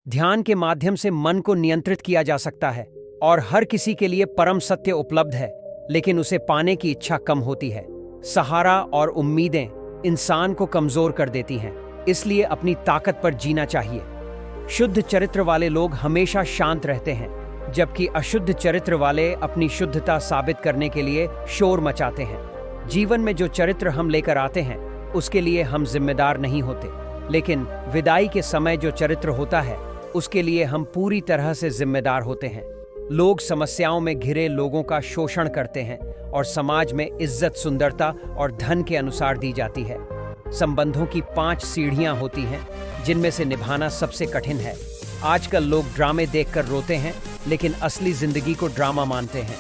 ध्यान के माध्यम से मन को नियंत्रित किया जा सकता है और हर किसी के लिए परम सत्य उपलब्ध है, लेकिन उसे पाने की इच्छा कम होती है। सहारा और उम्मीदें इंसान को कमजोर कर देती हैं, इसलिए अपनी ताकत पर जीना चाहिए। शुद्ध चरित्र वाले लोग हमेशा शांत रहते हैं, जबकि अशुद्ध चरित्र वाले अपनी शुद्धता साबित करने के लिए शोर मचाते हैं। जीवन में जो चरित्र हम लेकर आते हैं उसके लिए हम जिम्मेदार नहीं होते, लेकिन विदाई के समय जो चरित्र होता है उसके लिए हम पूरी तरह से जिम्मेदार होते हैं। लोग समस्याओं में घिरे लोगों का शोषण करते हैं और समाज में इज्जत सुंदरता और धन के अनुसार दी जाती है। संबंधों की 5 सीढ़ियां होती हैं, जिनमें से निभाना सबसे कठिन है। आजकल लोग ड्रामे देखकर रोते हैं, लेकिन असली जिंदगी को ड्रामा मानते हैं।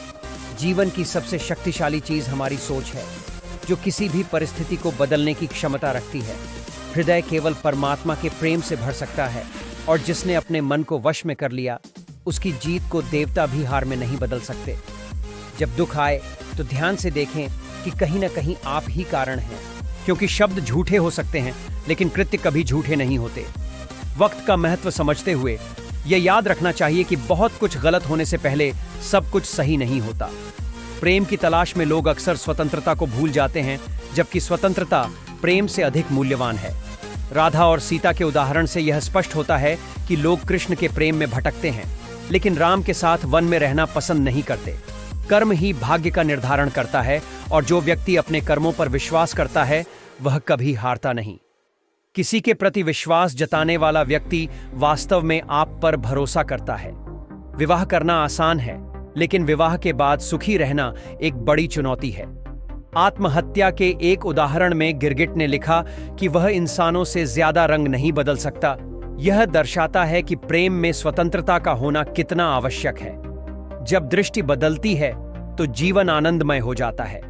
जीवन की सबसे शक्तिशाली चीज हमारी सोच है, जो किसी भी परिस्थिति को बदलने की क्षमता रखती है। हृदय केवल परमात्मा के प्रेम से भर सकता है, और जिसने अपने मन को वश में कर लिया, उसकी जीत को देवता भी हार में नहीं बदल सकते। जब दुख आए तो ध्यान से देखें कि कहीं न कहीं आप ही कारण हैं, क्योंकि शब्द झूठे हो सकते हैं, लेकिन कृत्य कभी झूठे नहीं होते। वक्त का महत्व समझते हुए यह याद रखना चाहिए कि बहुत कुछ गलत होने से पहले सब कुछ सही नहीं होता। प्रेम की तलाश में लोग अक्सर स्वतंत्रता को भूल जाते हैं, जबकि स्वतंत्रता प्रेम से अधिक मूल्यवान है। राधा और सीता के उदाहरण से यह स्पष्ट होता है कि लोग कृष्ण के प्रेम में भटकते हैं, लेकिन राम के साथ वन में रहना पसंद नहीं करते। कर्म ही भाग्य का निर्धारण करता है, और जो व्यक्ति अपने कर्मों पर विश्वास करता है वह कभी हारता नहीं। किसी के प्रति विश्वास जताने वाला व्यक्ति वास्तव में आप पर भरोसा करता है। विवाह करना आसान है, लेकिन विवाह के बाद सुखी रहना एक बड़ी चुनौती है। आत्महत्या के एक उदाहरण में गिरगिट ने लिखा कि वह इंसानों से ज्यादा रंग नहीं बदल सकता। यह दर्शाता है कि प्रेम में स्वतंत्रता का होना कितना आवश्यक है। जब दृष्टि बदलती है तो जीवन आनंदमय हो जाता है।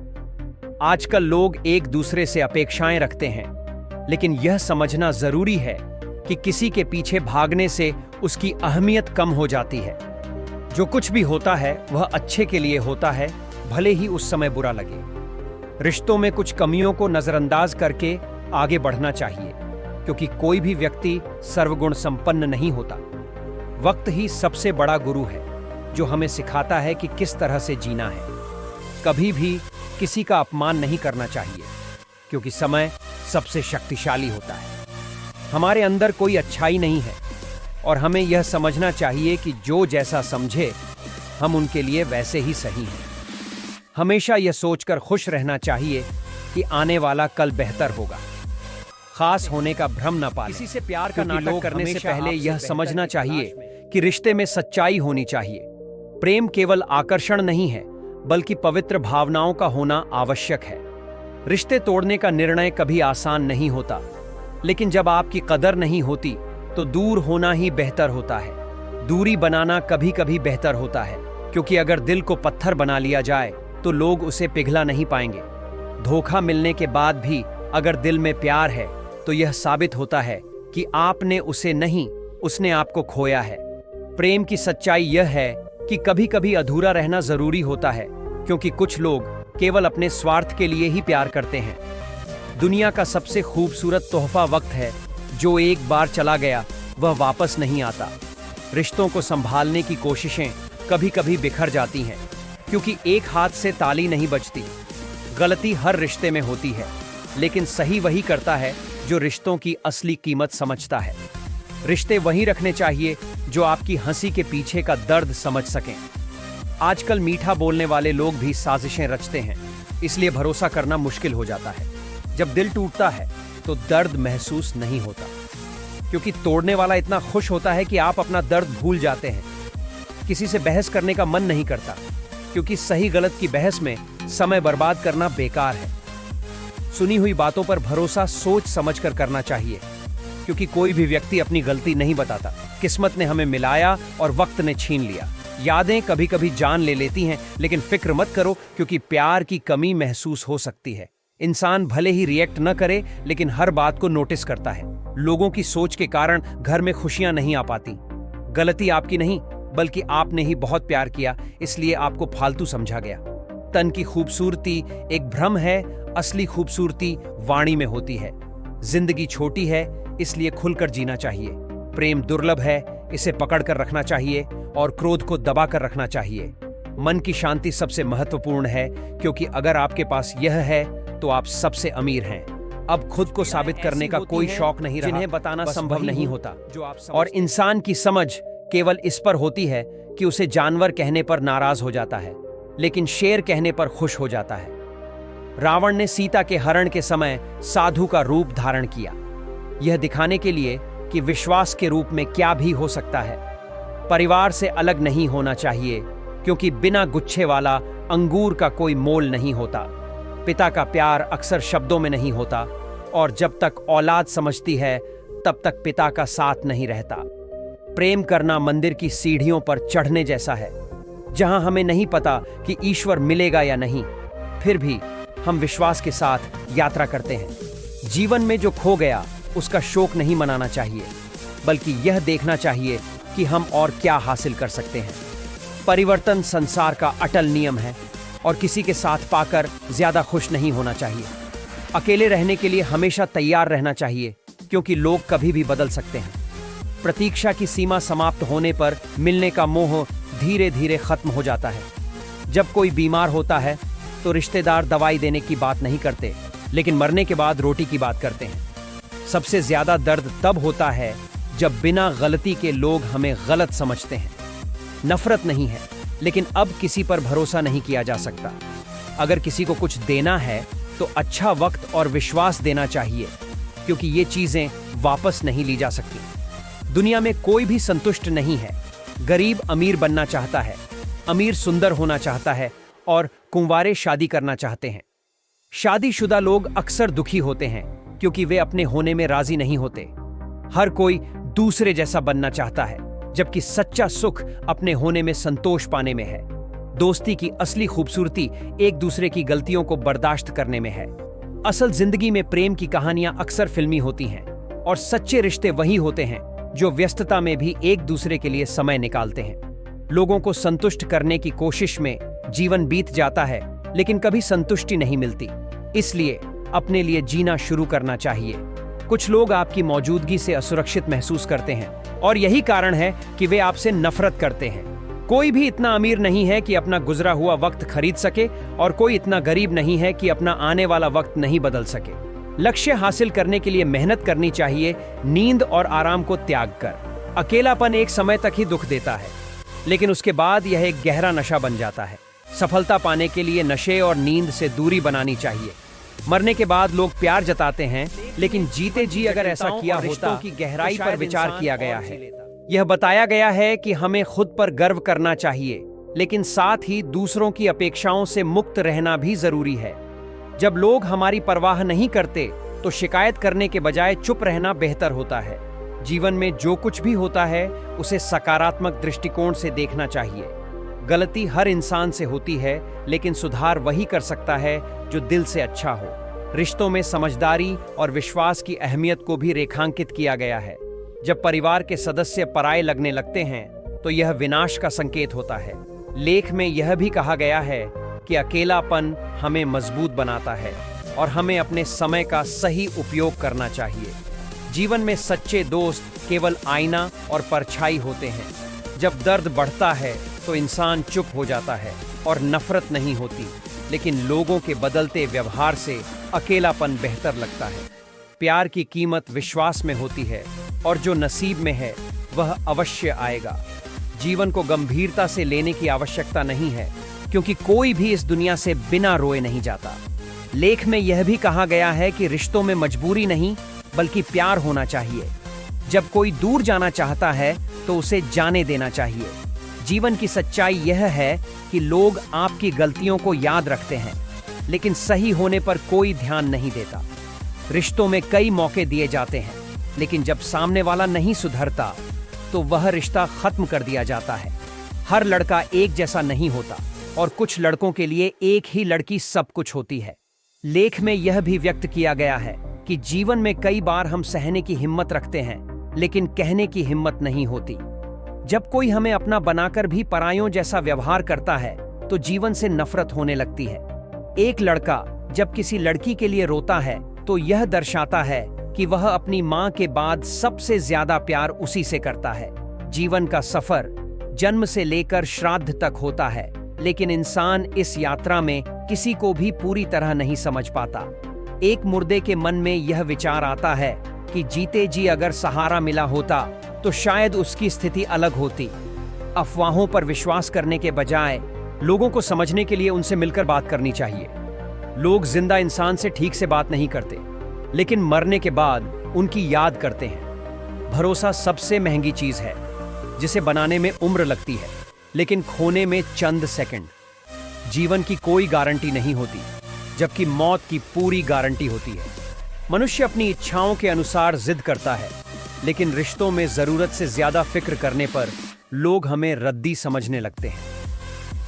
आजकल लोग एक दूसरे से अपेक्षाएं रखते हैं, लेकिन यह समझना जरूरी है कि किसी के पीछे भागने से उसकी अहमियत कम हो जाती है। जो कुछ भी होता है वह अच्छे के लिए होता है, भले ही उस समय बुरा लगे। रिश्तों में कुछ कमियों को नजरअंदाज करके आगे बढ़ना चाहिए, क्योंकि कोई भी व्यक्ति सर्वगुण संपन्न नहीं होता। वक्त ही सबसे बड़ा गुरु है, जो हमें सिखाता है कि किस तरह से जीना है। कभी भी किसी का अपमान नहीं करना चाहिए, क्योंकि समय सबसे शक्तिशाली होता है। हमारे अंदर कोई अच्छाई नहीं है, और हमें यह समझना चाहिए कि जो जैसा समझे हम उनके लिए वैसे ही सही हैं। हमेशा यह सोचकर खुश रहना चाहिए कि आने वाला कल बेहतर होगा। खास होने का भ्रम न पालें। किसी से प्यार का नाटक करने से पहले यह समझना चाहिए कि रिश्ते में सच्चाई होनी चाहिए। प्रेम केवल आकर्षण नहीं है, बल्कि पवित्र भावनाओं का होना आवश्यक है। रिश्ते तोड़ने का निर्णय कभी आसान नहीं होता, लेकिन जब आपकी कदर नहीं होती तो दूर होना ही बेहतर होता है। दूरी बनाना कभी कभी बेहतर होता है, क्योंकि अगर दिल को पत्थर बना लिया जाए तो लोग उसे पिघला नहीं पाएंगे। धोखा मिलने के बाद भी अगर दिल में प्यार है तो यह साबित होता है कि आपने उसे नहीं, उसने आपको खोया है। प्रेम की सच्चाई यह है कि कभी कभी अधूरा रहना जरूरी होता है, क्योंकि कुछ लोग केवल अपने स्वार्थ के लिए ही प्यार करते हैं। दुनिया का सबसे खूबसूरत तोहफा वक्त है, जो एक बार चला गया वह वापस नहीं आता। रिश्तों को संभालने की कोशिशें कभी कभी बिखर जाती हैं, क्योंकि एक हाथ से ताली नहीं बजती। गलती हर रिश्ते में होती है, लेकिन सही वही करता है जो रिश्तों की असली कीमत समझता है। रिश्ते वही रखने चाहिए जो आपकी हंसी के पीछे का दर्द समझ सकें। आजकल मीठा बोलने वाले लोग भी साजिशें रचते हैं, इसलिए भरोसा करना मुश्किल हो जाता है। जब दिल टूटता है तो दर्द महसूस नहीं होता, क्योंकि तोड़ने वाला इतना खुश होता है कि आप अपना दर्द भूल जाते हैं। किसी से बहस करने का मन नहीं करता, क्योंकि सही गलत की बहस में समय बर्बाद करना बेकार है। सुनी हुई बातों पर भरोसा सोच समझकर करना चाहिए, क्योंकि कोई भी व्यक्ति अपनी गलती नहीं बताता। किस्मत ने हमें मिलाया और वक्त ने छीन लिया। यादें कभी कभी जान ले लेती हैं, लेकिन फिक्र मत करो, क्योंकि प्यार की कमी महसूस हो सकती है। इंसान भले ही रिएक्ट न करे, लेकिन हर बात को नोटिस करता है। लोगों की सोच के कारण घर में खुशियां नहीं आ पाती। गलती आपकी नहीं, बल्कि आपने ही बहुत प्यार किया, इसलिए आपको फालतू समझा गया। तन की खूबसूरती एक भ्रम है, असली खूबसूरती वाणी में होती है। जिंदगी छोटी है, इसलिए खुलकर जीना चाहिए। प्रेम दुर्लभ है, इसे पकड़कर रखना चाहिए और क्रोध को दबाकर रखना चाहिए। मन की शांति सबसे महत्वपूर्ण है, क्योंकि अगर आपके पास यह है तो आप सबसे अमीर हैं। अब खुद को साबित करने का कोई शौक नहीं रहा, जिन्हें बताना संभव नहीं होता, और इंसान की समझ केवल इस पर होती है कि उसे जानवर कहने पर नाराज हो जाता है, लेकिन शेर कहने पर खुश हो जाता है। रावण ने सीता के हरण के समय साधु का रूप धारण किया, यह दिखाने के लिए कि विश्वास के रूप में क्या भी हो सकता है। परिवार से अलग नहीं होना चाहिए, क्योंकि बिना गुच्छे वाला अंगूर का कोई मोल नहीं होता। पिता का प्यार अक्सर शब्दों में नहीं होता, और जब तक औलाद समझती है तब तक पिता का साथ नहीं रहता। प्रेम करना मंदिर की सीढ़ियों पर चढ़ने जैसा है, जहां हमें नहीं पता कि ईश्वर मिलेगा या नहीं, फिर भी हम विश्वास के साथ यात्रा करते हैं। जीवन में जो खो गया उसका शोक नहीं मनाना चाहिए, बल्कि यह देखना चाहिए कि हम और क्या हासिल कर सकते हैं। परिवर्तन संसार का अटल नियम है, और किसी के साथ पाकर ज्यादा खुश नहीं होना चाहिए। अकेले रहने के लिए हमेशा तैयार रहना चाहिए, क्योंकि लोग कभी भी बदल सकते हैं। प्रतीक्षा की सीमा समाप्त होने पर मिलने का मोह धीरे धीरे खत्म हो जाता है। जब कोई बीमार होता है तो रिश्तेदार दवाई देने की बात नहीं करते, लेकिन मरने के बाद रोटी की बात करते हैं। सबसे ज्यादा दर्द तब होता है जब बिना गलती के लोग हमें गलत समझते हैं। नफरत नहीं है, लेकिन अब किसी पर भरोसा नहीं किया जा सकता। अगर किसी को कुछ देना है तो अच्छा वक्त और विश्वास देना चाहिए, क्योंकि ये चीजें वापस नहीं ली जा सकती। दुनिया में कोई भी संतुष्ट नहीं है। गरीब अमीर बनना चाहता है, अमीर सुंदर होना चाहता है, और कुंवारे शादी करना चाहते हैं। शादीशुदा लोग अक्सर दुखी होते हैं, क्योंकि वे अपने होने में राजी नहीं होते। हर कोई दूसरे जैसा बनना चाहता है, जबकि सच्चा सुख अपने होने में संतोष पाने में है। दोस्ती की असली खूबसूरती एक दूसरे की गलतियों को बर्दाश्त करने में है। असल जिंदगी में प्रेम की कहानियां अक्सर फिल्मी होती हैं, और सच्चे रिश्ते वही होते हैं जो व्यस्तता में भी एक दूसरे के लिए समय निकालते हैं। लोगों को संतुष्ट करने की कोशिश में जीवन बीत जाता है, लेकिन कभी संतुष्टि नहीं मिलती। इसलिए अपने लिए जीना शुरू करना चाहिए। कुछ लोग आपकी मौजूदगी से असुरक्षित महसूस करते हैं, और यही कारण है कि वे आपसे नफरत करते हैं। कोई भी इतना अमीर नहीं है कि अपना गुजरा हुआ वक्त खरीद सके, और कोई इतना गरीब नहीं है कि अपना आने वाला वक्त नहीं बदल सके। लक्ष्य हासिल करने के लिए मेहनत करनी चाहिए, नींद और आराम को त्याग कर। अकेलापन एक समय तक ही दुख देता है, लेकिन उसके बाद यह एक गहरा नशा बन जाता है। सफलता पाने के लिए नशे और नींद से दूरी बनानी चाहिए। मरने के बाद लोग प्यार जताते हैं, लेकिन जीते जी अगर ऐसा किया होता की गहराई पर विचार किया गया है। यह बताया गया है कि हमें खुद पर गर्व करना चाहिए, लेकिन साथ ही दूसरों की अपेक्षाओं से मुक्त रहना भी जरूरी है। जब लोग हमारी परवाह नहीं करते तो शिकायत करने के बजाय चुप रहना बेहतर होता है। जीवन में जो कुछ भी होता है उसे सकारात्मक दृष्टिकोण से देखना चाहिए। गलती हर इंसान से होती है, लेकिन सुधार वही कर सकता है जो दिल से अच्छा हो। रिश्तों में समझदारी और विश्वास की अहमियत को भी रेखांकित किया गया है। जब परिवार के सदस्य पराये लगने लगते हैं तो यह विनाश का संकेत होता है। लेख में यह भी कहा गया है कि अकेलापन हमें मजबूत बनाता है, और हमें अपने समय का सही उपयोग करना चाहिए। जीवन में सच्चे दोस्त केवल आईना और परछाई होते हैं। जब दर्द बढ़ता है तो इंसान चुप हो जाता है, और नफरत नहीं होती, लेकिन लोगों के बदलते व्यवहार से अकेलापन बेहतर लगता है। प्यार की कीमत विश्वास में होती है, और जो नसीब में है वह अवश्य आएगा। जीवन को गंभीरता से लेने की आवश्यकता नहीं है, क्योंकि कोई भी इस दुनिया से बिना रोए नहीं जाता। लेख में यह भी कहा गया है कि रिश्तों में मजबूरी नहीं, बल्कि प्यार होना चाहिए। जब कोई दूर जाना चाहता है तो उसे जाने देना चाहिए। जीवन की सच्चाई यह है कि लोग आपकी गलतियों को याद रखते हैं, लेकिन सही होने पर कोई ध्यान नहीं देता। रिश्तों में कई मौके दिए जाते हैं, लेकिन जब सामने वाला नहीं सुधरता तो वह रिश्ता खत्म कर दिया जाता है। हर लड़का एक जैसा नहीं होता, और कुछ लड़कों के लिए एक ही लड़की सब कुछ होती है। लेख में यह भी व्यक्त किया गया है कि जीवन में कई बार हम सहने की हिम्मत रखते हैं, लेकिन कहने की हिम्मत नहीं होती। जब कोई हमें अपना बनाकर भी परायों जैसा व्यवहार करता है तो जीवन से नफरत होने लगती है। एक लड़का जब किसी लड़की के लिए रोता है तो यह दर्शाता है कि वह अपनी मां के बाद सबसे ज्यादा प्यार उसी से करता है। जीवन का सफर जन्म से लेकर श्राद्ध तक होता है, लेकिन इंसान इस यात्रा में किसी को भी पूरी तरह नहीं समझ पाता। एक मुर्दे के मन में यह विचार आता है कि जीते जी अगर सहारा मिला होता तो शायद उसकी स्थिति अलग होती। अफवाहों पर विश्वास करने के बजाय लोगों को समझने के लिए उनसे मिलकर बात करनी चाहिए। लोग जिंदा इंसान से ठीक से बात नहीं करते, लेकिन मरने के बाद उनकी याद करते हैं। भरोसा सबसे महंगी चीज है, जिसे बनाने में उम्र लगती है, लेकिन खोने में चंद सेकंड। जीवन की कोई गारंटी नहीं होती, जबकि मौत की पूरी गारंटी होती है। मनुष्य अपनी इच्छाओं के अनुसार जिद करता है, लेकिन रिश्तों में जरूरत से ज्यादा फिक्र करने पर लोग हमें रद्दी समझने लगते हैं।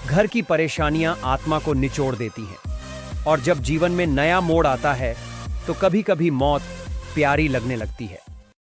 घर की परेशानियां आत्मा को निचोड़ देती हैं, और जब जीवन में नया मोड़ आता है तो कभी कभी मौत प्यारी लगने लगती है।